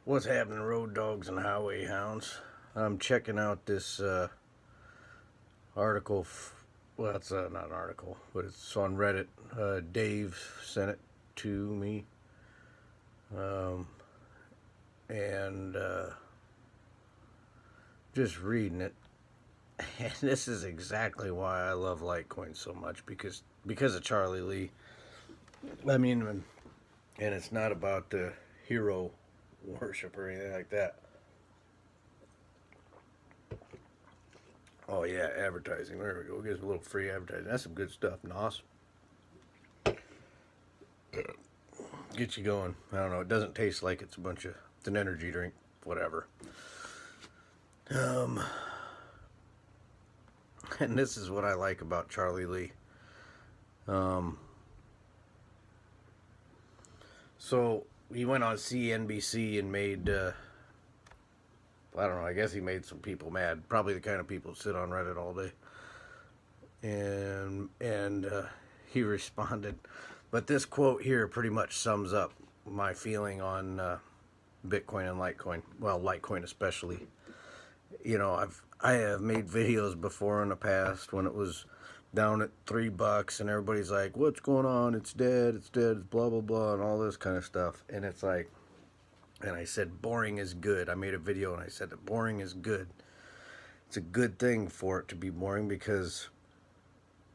What's happening, road dogs and highway hounds? I'm checking out this article. Well, it's not an article, but it's on Reddit. Dave sent it to me, um, and just reading it. And this is exactly why I love Litecoin so much, because of Charlie Lee. I mean, and it's not about the hero worship or anything like that. Oh yeah, advertising. There we go. Gives a little free advertising. That's some good stuff, Nos. Get you going. I don't know. It doesn't taste like it's it's an energy drink, whatever. Um, and this is what I like about Charlie Lee. So he went on CNBC and made, I don't know, I guess he made some people mad. Probably the kind of people who sit on Reddit all day. And he responded. But this quote here pretty much sums up my feeling on Bitcoin and Litecoin. Well, Litecoin especially. You know, I have made videos before in the past when it was down at $3 and everybody's like, what's going on? It's dead, it's blah blah blah, and all this kind of stuff. And it's like, and I said boring is good. I made a video and I said that boring is good. It's a good thing for it to be boring, because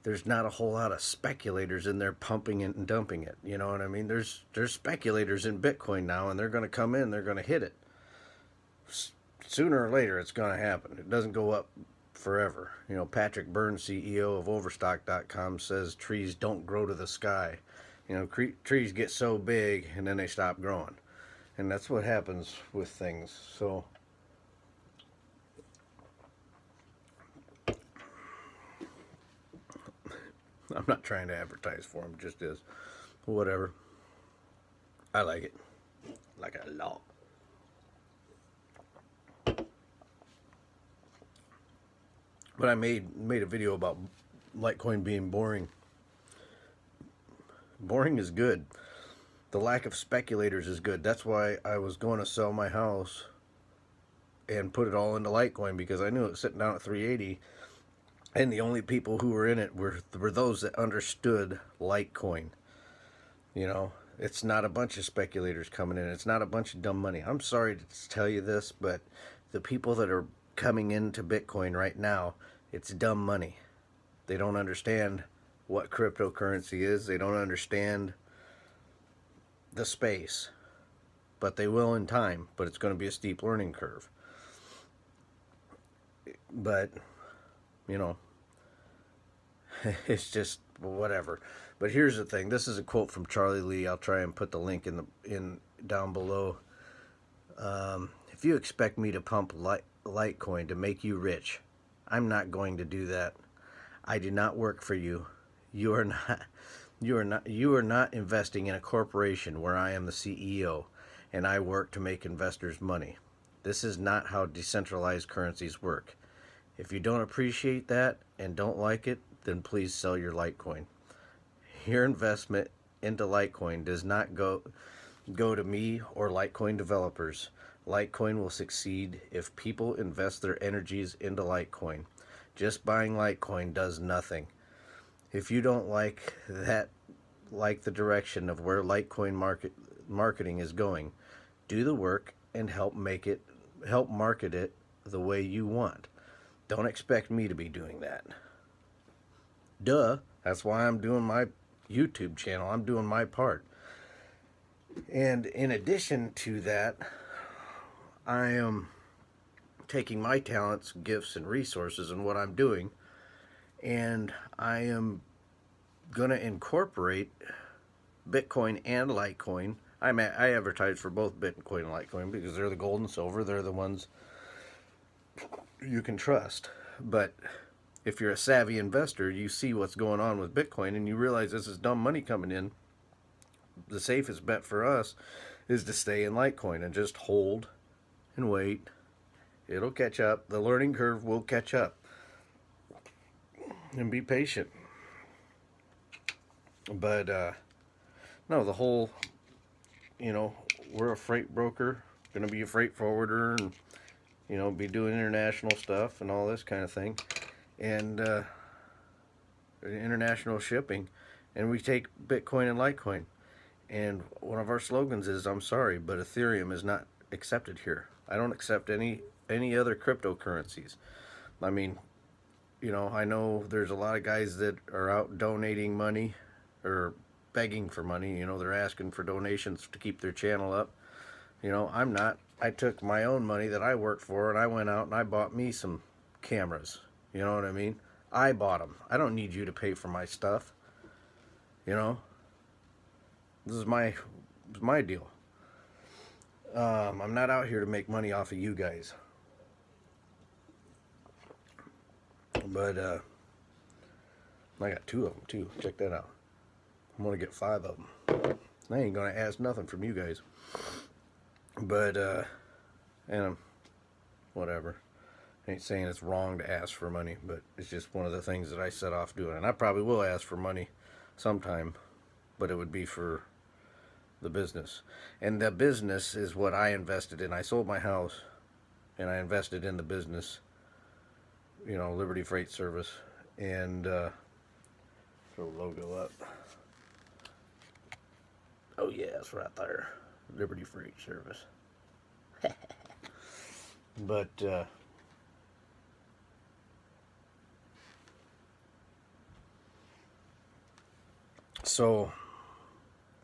there's not a whole lot of speculators in there pumping it and dumping it. You know what I mean? There's speculators in Bitcoin now, and they're going to come in, they're going to hit it. Sooner or later, it's going to happen. It doesn't go up forever. You know, Patrick Burns, CEO of Overstock.com, says trees don't grow to the sky. You know, trees get so big and then they stop growing. And that's what happens with things. So I'm not trying to advertise for them, just is. Whatever. I like it. Like a lot. But I made a video about Litecoin being boring. Boring is good. The lack of speculators is good. That's why I was going to sell my house and put it all into Litecoin, because I knew it was sitting down at 380, and the only people who were in it were those that understood Litecoin. You know, it's not a bunch of speculators coming in. It's not a bunch of dumb money. I'm sorry to tell you this, but the people that are coming into Bitcoin right now, it's dumb money. They don't understand what cryptocurrency is. They don't understand the space, but they will in time. But it's going to be a steep learning curve. But you know, it's just whatever. But here's the thing. This is a quote from Charlie Lee. I'll try and put the link in down below. If you expect me to pump Litecoin to make you rich, I'm not going to do that. I do not work for you. You are not investing in a corporation where I am the CEO and I work to make investors money. This is not how decentralized currencies work. If you don't appreciate that and don't like it, then please sell your Litecoin. Your investment into Litecoin does not go to me or Litecoin developers. Litecoin will succeed if people invest their energies into Litecoin. Just buying Litecoin does nothing. If you don't like the direction of where Litecoin marketing is going, do the work and help market it the way you want. Don't expect me to be doing that. Duh. That's why I'm doing my YouTube channel. I'm doing my part. And in addition to that, I am taking my talents, gifts, and resources and what I'm doing, and I am going to incorporate Bitcoin and Litecoin. I advertise for both Bitcoin and Litecoin because they're the gold and silver. They're the ones you can trust. But if you're a savvy investor, you see what's going on with Bitcoin and you realize this is dumb money coming in. The safest bet for us is to stay in Litecoin and just hold and wait. It'll catch up. The learning curve will catch up. And be patient. But no, the whole, you know, we're a freight broker. going to be a freight forwarder and, you know, be doing international stuff and all this kind of thing. And international shipping. And we take Bitcoin and Litecoin. And one of our slogans is, I'm sorry, but Ethereum is not accepted here. I don't accept any other cryptocurrencies. I mean, you know, I know there's a lot of guys that are out donating money or begging for money. You know, they're asking for donations to keep their channel up. You know, I'm not. I took my own money that I worked for and I went out and I bought me some cameras. You know what I mean? I bought them. I don't need you to pay for my stuff. You know, this is my deal. I'm not out here to make money off of you guys. But I got 2 of them too. Check that out. I'm gonna get 5 of them. I ain't gonna ask nothing from you guys. But and whatever. I ain't saying it's wrong to ask for money, but it's just one of the things that I set off doing. And I probably will ask for money sometime, but it would be for the business. And the business is what I invested in. I sold my house and I invested in the business, you know, Liberty Freight Service. And throw the logo up. Oh yeah, it's right there. Liberty Freight Service. But so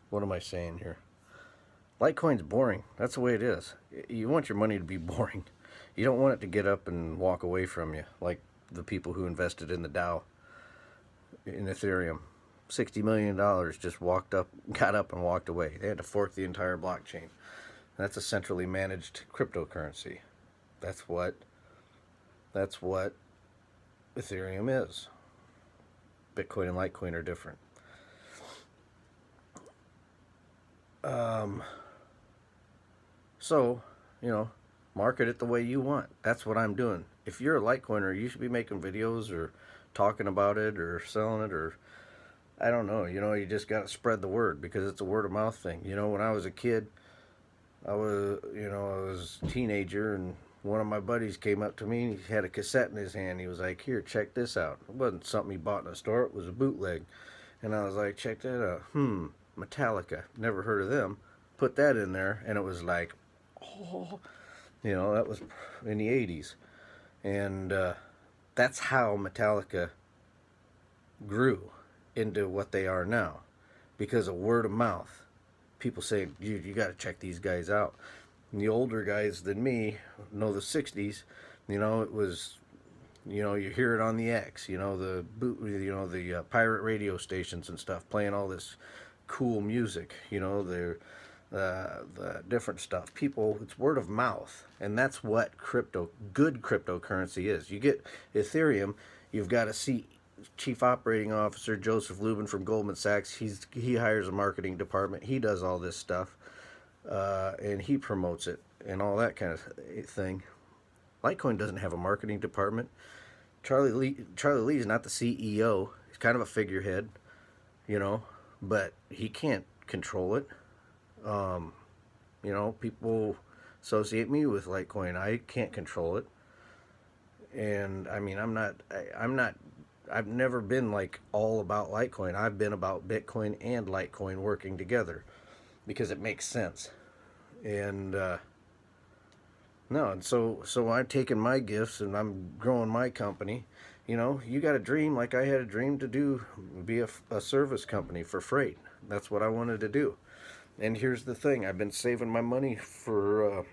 what am I saying here? Litecoin's boring. That's the way it is. You want your money to be boring. You don't want it to get up and walk away from you, like the people who invested in the Dow, in Ethereum. $60 million just got up and walked away. They had to fork the entire blockchain. That's a centrally managed cryptocurrency. That's what Ethereum is. Bitcoin and Litecoin are different. So, you know, market it the way you want. That's what I'm doing. If you're a Litecoiner, you should be making videos or talking about it or selling it, or I don't know, you know, you just got to spread the word because it's a word of mouth thing. You know, when I was a kid, I was a teenager, and one of my buddies came up to me and he had a cassette in his hand. He was like, "Here, check this out." It wasn't something he bought in a store, it was a bootleg. And I was like, "Check that out. Metallica. Never heard of them." Put that in there, and it was like, oh, you know, that was in the 80s. And that's how Metallica grew into what they are now, because of word of mouth. People say, you got to check these guys out. And the older guys than me know the 60s, you know, it was, you know, you hear it on the X, you know, the pirate radio stations and stuff playing all this cool music, you know, the different stuff. People, it's word of mouth, and that's what good cryptocurrency is. You get Ethereum, you've got a Chief Operating Officer Joseph Lubin from Goldman Sachs. He hires a marketing department. He does all this stuff, and he promotes it and all that kind of thing. Litecoin doesn't have a marketing department. Charlie Lee is not the CEO. He's kind of a figurehead, you know, but he can't control it. You know, people associate me with Litecoin. I can't control it. And I mean, I've never been like all about Litecoin. I've been about Bitcoin and Litecoin working together because it makes sense. And so I'm taking my gifts and I'm growing my company. You know, you got a dream, like I had a dream to be a service company for freight. That's what I wanted to do. And here's the thing: I've been saving my money for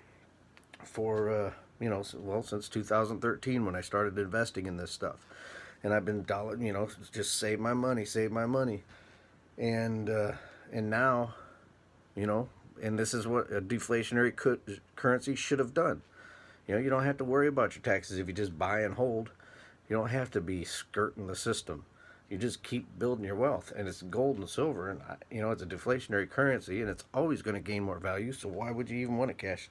you know, well, since 2013 when I started investing in this stuff, and I've been you know, just save my money, and now, you know, and this is what a deflationary currency should have done. You know, you don't have to worry about your taxes if you just buy and hold. You don't have to be skirting the system. You just keep building your wealth, and it's gold and silver, and you know, it's a deflationary currency, and it's always going to gain more value. So why would you even want to cash